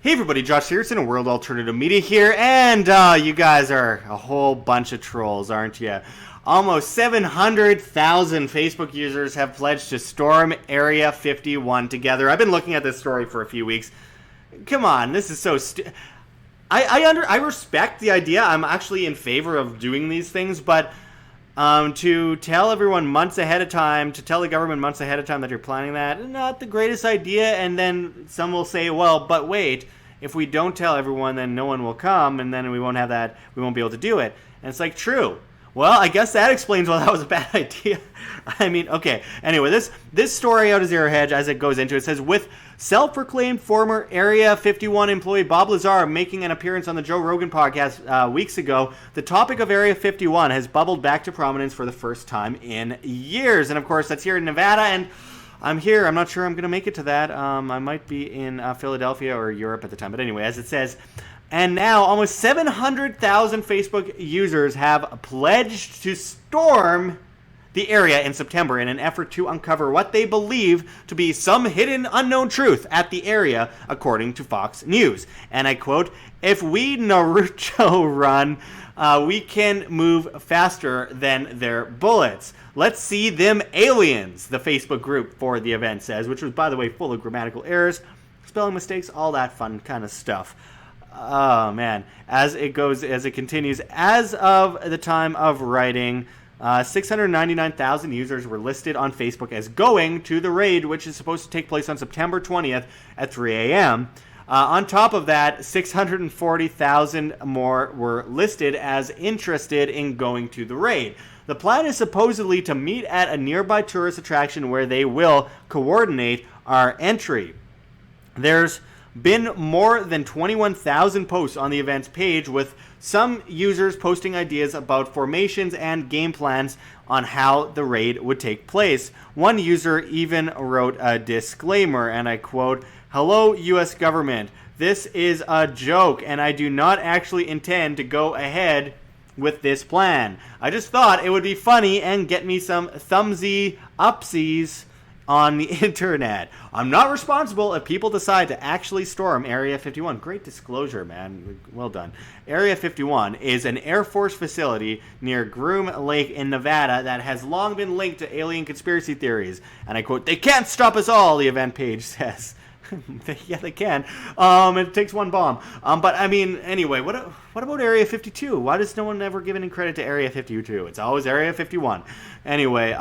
Hey everybody, Josh Sigurdson of World Alternative Media here, and you guys are a whole bunch of trolls, aren't you? Almost 700,000 Facebook users have pledged to storm Area 51 together. I've been looking at this story for a few weeks. Come on, this is so I respect the idea. I'm actually in favor of doing these things, but to tell everyone months ahead of time, to tell the government months ahead of time that you're planning that, not the greatest idea. And then some will say, well, but wait, if we don't tell everyone, then no one will come, and then we won't have that, we won't be able to do it. And it's like, true. Well, I guess that explains why that was a bad idea. I mean, okay. Anyway, this story out of Zero Hedge, as it goes into it, says, with self-proclaimed former Area 51 employee Bob Lazar making an appearance on the Joe Rogan podcast weeks ago, the topic of Area 51 has bubbled back to prominence for the first time in years. And of course, that's here in Nevada, and I'm here. I'm not sure I'm going to make it to that. I might be in Philadelphia or Europe at the time. But anyway, as it says, and now almost 700,000 Facebook users have pledged to storm the area in September in an effort to uncover what they believe to be some hidden unknown truth at the area, according to Fox News. And I quote, "If we Naruto run, we can move faster than their bullets. Let's see them aliens," the Facebook group for the event says, which was, by the way, full of grammatical errors, spelling mistakes, all that fun kind of stuff. Oh, man. As it continues, as of the time of writing, 699,000 users were listed on Facebook as going to the raid, which is supposed to take place on September 20th at 3 a.m. On top of that, 640,000 more were listed as interested in going to the raid. The plan is supposedly to meet at a nearby tourist attraction where they will coordinate our entry. There's been more than 21,000 posts on the event's page, with some users posting ideas about formations and game plans on how the raid would take place. One user even wrote a disclaimer, and I quote, "Hello, U.S. government. This is a joke, and I do not actually intend to go ahead with this plan. I just thought it would be funny and get me some thumbsy upsies on the internet. I'm not responsible if people decide to actually storm Area 51. Great disclosure, man. Well done. Area 51 is an Air Force facility near Groom Lake in Nevada that has long been linked to alien conspiracy theories. And I quote, "They can't stop us all," the event page says. Yeah, they can. It takes one bomb. But I mean, anyway, what about Area 52? Why does no one ever give any credit to Area 52? It's always Area 51. Anyway,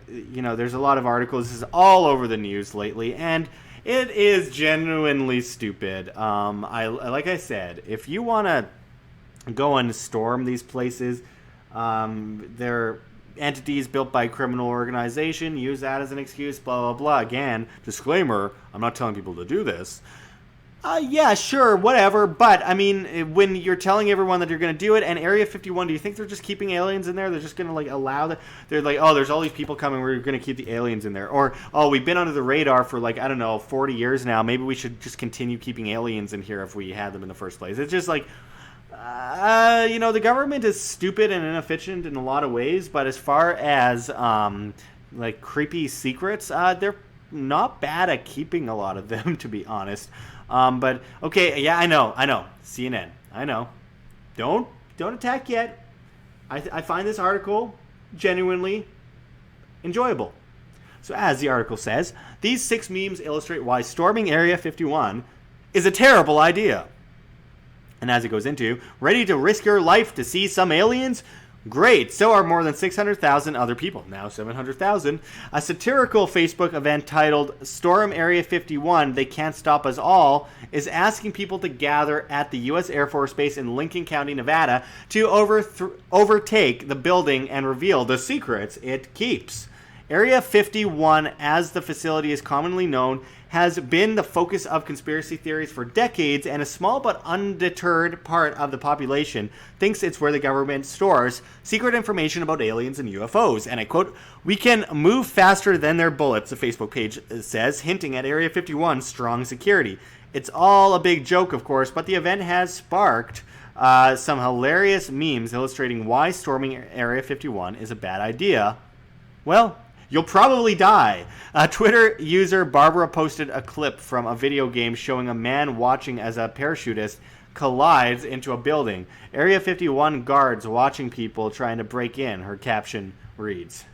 there's a lot of articles. This is all over the news lately, and it is genuinely stupid. Like I said, if you want to go and storm these places, they're entities built by a criminal organization, use that as an excuse, blah, blah, blah. Again, disclaimer, I'm not telling people to do this. Yeah, sure, whatever. But, I mean, when you're telling everyone that you're going to do it, and Area 51, do you think they're just keeping aliens in there? They're just going to, allow that? They're like, oh, there's all these people coming, we're going to keep the aliens in there. Or, oh, we've been under the radar for, 40 years now. Maybe we should just continue keeping aliens in here if we had them in the first place. It's just the government is stupid and inefficient in a lot of ways, but as far as, creepy secrets, they're not bad at keeping a lot of them, to be honest. But, okay, yeah, I know, CNN, I know. Don't attack yet. I find this article genuinely enjoyable. So as the article says, these 6 memes illustrate why storming Area 51 is a terrible idea. And as it goes into, ready to risk your life to see some aliens? Great, so are more than 600,000 other people, now 700,000. A satirical Facebook event titled Storm Area 51, They Can't Stop Us All, is asking people to gather at the U.S. Air Force Base in Lincoln County, Nevada, to overtake the building and reveal the secrets it keeps. Area 51, as the facility is commonly known, has been the focus of conspiracy theories for decades, and a small but undeterred part of the population thinks it's where the government stores secret information about aliens and UFOs. And I quote, "We can move faster than their bullets," the Facebook page says, hinting at Area 51's strong security. It's all a big joke, of course, but the event has sparked some hilarious memes illustrating why storming Area 51 is a bad idea. Well, You'll probably die. Twitter user Barbara posted a clip from a video game showing a man watching as a parachutist collides into a building. Area 51 guards watching people trying to break in, her caption reads.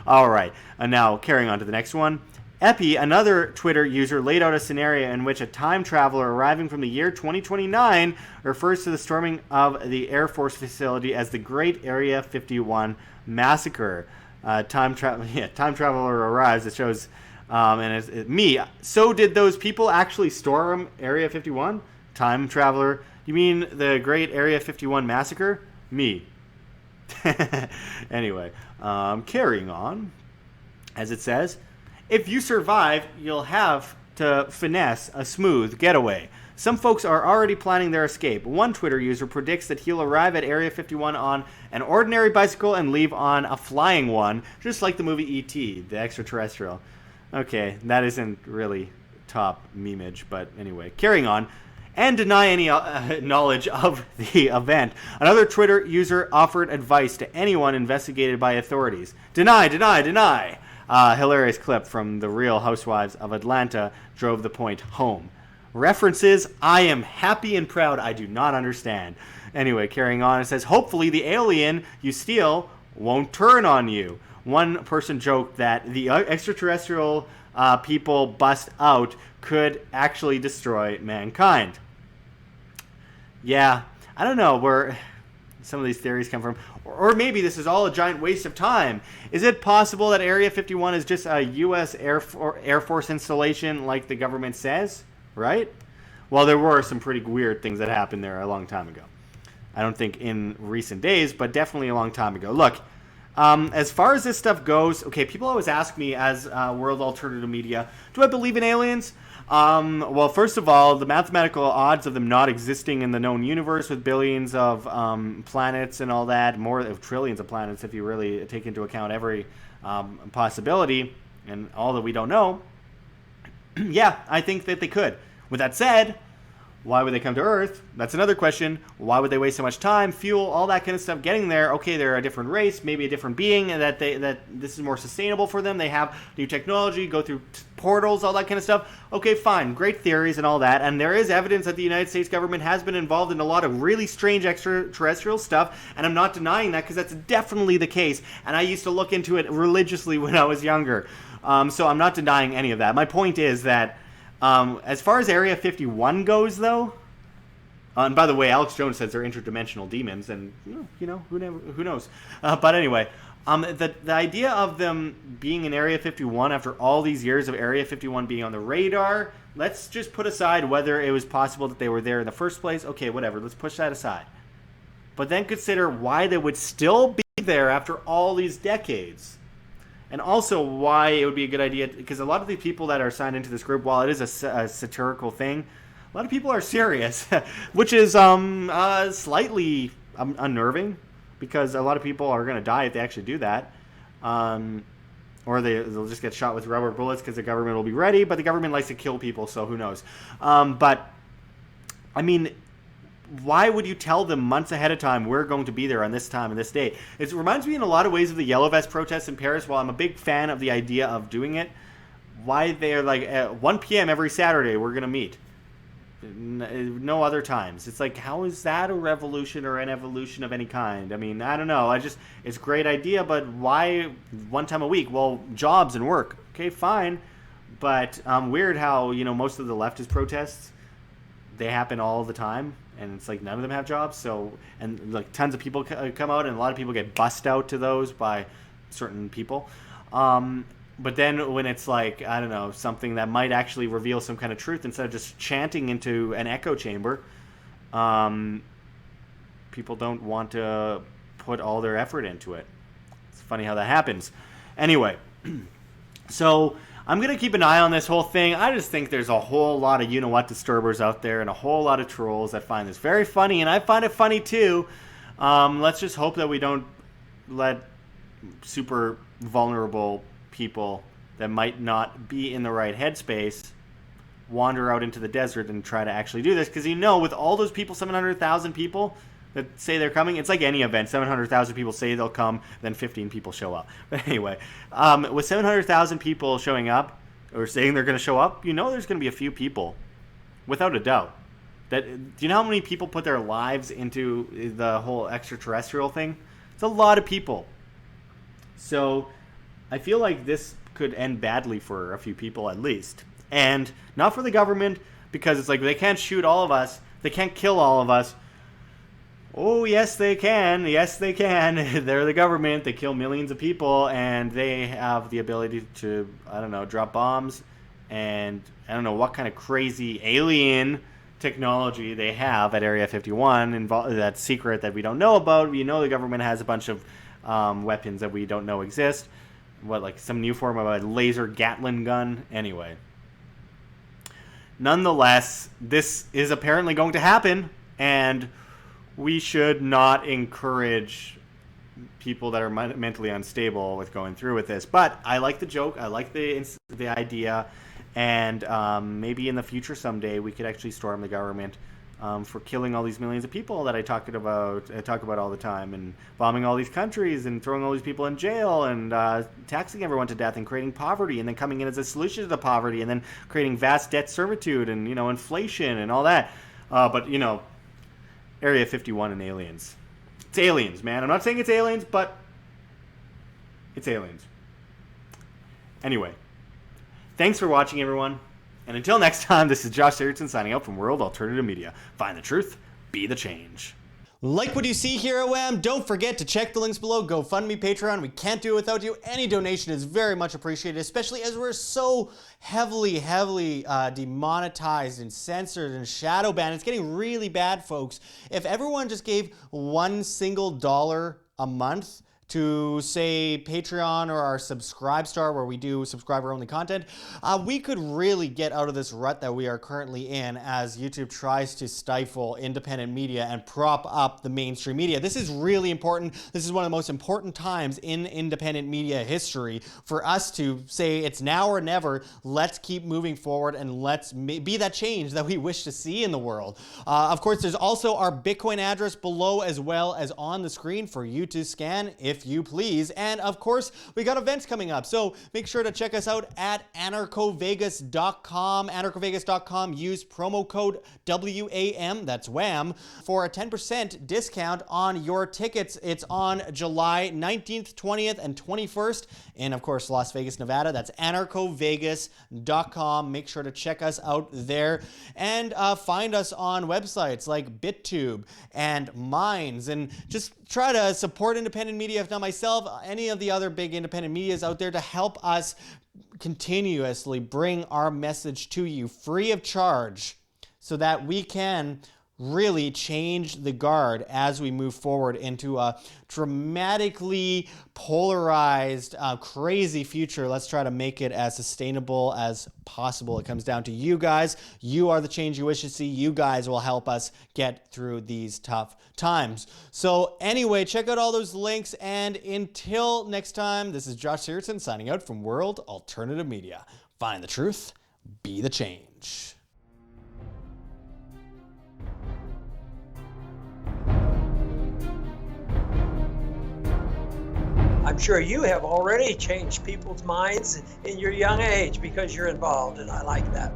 All right, and now carrying on to the next one. Epi, another Twitter user, laid out a scenario in which a time traveler arriving from the year 2029 refers to the storming of the Air Force facility as the Great Area 51 Massacre. Time traveler arrives. It shows, and it's me. So did those people actually storm Area 51? Time traveler. You mean the Great Area 51 Massacre? Me. Anyway, carrying on, as it says, if you survive, you'll have to finesse a smooth getaway. Some folks are already planning their escape. One Twitter user predicts that he'll arrive at Area 51 on an ordinary bicycle and leave on a flying one, just like the movie E.T., the extraterrestrial. Okay, that isn't really top memeage, but anyway, carrying on. And deny any knowledge of the event. Another Twitter user offered advice to anyone investigated by authorities. Deny, deny, deny. Hilarious clip from The Real Housewives of Atlanta drove the point home. References, I am happy and proud I do not understand. Anyway, carrying on, it says, hopefully the alien you steal won't turn on you. One person joked that the extraterrestrial people bust out could actually destroy mankind. Yeah, I don't know where some of these theories come from. Or maybe this is all a giant waste of time. Is it possible that Area 51 is just a U.S. Air Force installation like the government says? Right? Well, there were some pretty weird things that happened there a long time ago. I don't think in recent days, but definitely a long time ago. Look, as far as this stuff goes, okay, people always ask me as World Alternative Media, do I believe in aliens? Well, first of all, the mathematical odds of them not existing in the known universe with billions of planets and all that, more of trillions of planets if you really take into account every possibility and all that we don't know, yeah, I think that they could. With that said, why would they come to Earth? That's another question. Why would they waste so much time, fuel, all that kind of stuff getting there? Okay, they're a different race, maybe a different being, and that this is more sustainable for them. They have new technology, go through portals, all that kind of stuff. Okay, fine, great theories and all that. And there is evidence that the United States government has been involved in a lot of really strange extraterrestrial stuff, and I'm not denying that because that's definitely the case. And I used to look into it religiously when I was younger. So I'm not denying any of that. My point is that as far as Area 51 goes, though, and by the way, Alex Jones says they're interdimensional demons, and you know, who knows? But anyway, the idea of them being in Area 51 after all these years of Area 51 being on the radar, let's just put aside whether it was possible that they were there in the first place. Okay, whatever, let's push that aside. But then consider why they would still be there after all these decades. And also why it would be a good idea, because a lot of the people that are signed into this group, while it is a satirical thing, a lot of people are serious, which is slightly unnerving, because a lot of people are going to die if they actually do that. Or they'll just get shot with rubber bullets because the government will be ready, but the government likes to kill people, so who knows. But, I mean, why would you tell them months ahead of time we're going to be there on this time and this date? It reminds me in a lot of ways of the Yellow Vest protests in Paris. While I'm a big fan of the idea of doing it, why they're like at 1 p.m. every Saturday we're going to meet. No other times. It's like, how is that a revolution or an evolution of any kind? I mean, I don't know. It's a great idea, but why one time a week? Well, jobs and work. Okay, fine. But weird how, most of the leftist protests, they happen all the time. And it's like none of them have jobs. So, and like tons of people come out, and a lot of people get bussed out to those by certain people. But then when it's like, I don't know, something that might actually reveal some kind of truth instead of just chanting into an echo chamber, people don't want to put all their effort into it. It's funny how that happens. Anyway, so I'm going to keep an eye on this whole thing. I just think there's a whole lot of you-know-what disturbers out there and a whole lot of trolls that find this very funny, and I find it funny too. Let's just hope that we don't let super vulnerable people that might not be in the right headspace wander out into the desert and try to actually do this. Because with all those people, 700,000 people, that say they're coming. It's like any event. 700,000 people say they'll come, then 15 people show up. But anyway, with 700,000 people showing up or saying they're going to show up, you know there's going to be a few people, without a doubt. Do you know how many people put their lives into the whole extraterrestrial thing? It's a lot of people. So I feel like this could end badly for a few people at least. And not for the government, because it's like they can't shoot all of us. They can't kill all of us. Oh, yes, they can. Yes, they can. They're the government. They kill millions of people, and they have the ability to, I don't know, drop bombs. And I don't know what kind of crazy alien technology they have at Area 51 that's secret that we don't know about. We know the government has a bunch of weapons that we don't know exist. What, like some new form of a laser Gatling gun? Anyway. Nonetheless, this is apparently going to happen, and we should not encourage people that are mentally unstable with going through with this. But I like the joke. I like the idea. And maybe in the future someday we could actually storm the government for killing all these millions of people that I talk about all the time, and bombing all these countries and throwing all these people in jail and taxing everyone to death and creating poverty, and then coming in as a solution to the poverty, and then creating vast debt servitude and, you know, inflation and all that. But, you know, Area 51 and aliens. It's aliens, man. I'm not saying it's aliens, but it's aliens. Anyway, thanks for watching, everyone. And until next time, this is Josh Sigurdson signing out from World Alternative Media. Find the truth, be the change. Like what you see here at WAM? Don't forget to check the links below. GoFundMe, Patreon. We can't do it without you. Any donation is very much appreciated, especially as we're so heavily demonetized and censored and shadow banned. It's getting really bad, folks. If everyone just gave $1 single a month to, say, Patreon or our Subscribestar, where we do subscriber-only content, we could really get out of this rut that we are currently in as YouTube tries to stifle independent media and prop up the mainstream media. This is really important. This is one of the most important times in independent media history for us to say it's now or never. Let's keep moving forward and let's be that change that we wish to see in the world. Of course, there's also our Bitcoin address below as well as on the screen for you to scan if you please. And of course, we got events coming up, so make sure to check us out at AnarchoVegas.com. AnarchoVegas.com. Use promo code WAM, that's WAM, for a 10% discount on your tickets. It's on July 19th, 20th, and 21st in, of course, Las Vegas, Nevada. That's AnarchoVegas.com. Make sure to check us out there, and find us on websites like BitTube and Minds, and just try to support independent media, if not myself, any of the other big independent medias out there, to help us continuously bring our message to you free of charge so that we can really change the guard as we move forward into a dramatically polarized, crazy future. Let's try to make it as sustainable as possible. It comes down to you guys. You are the change you wish to see. You guys will help us get through these tough times. So anyway, check out all those links, and until next time, this is Josh Sigurdson signing out from World Alternative Media. Find the truth, be the change. I'm sure you have already changed people's minds in your young age because you're involved, and I like that.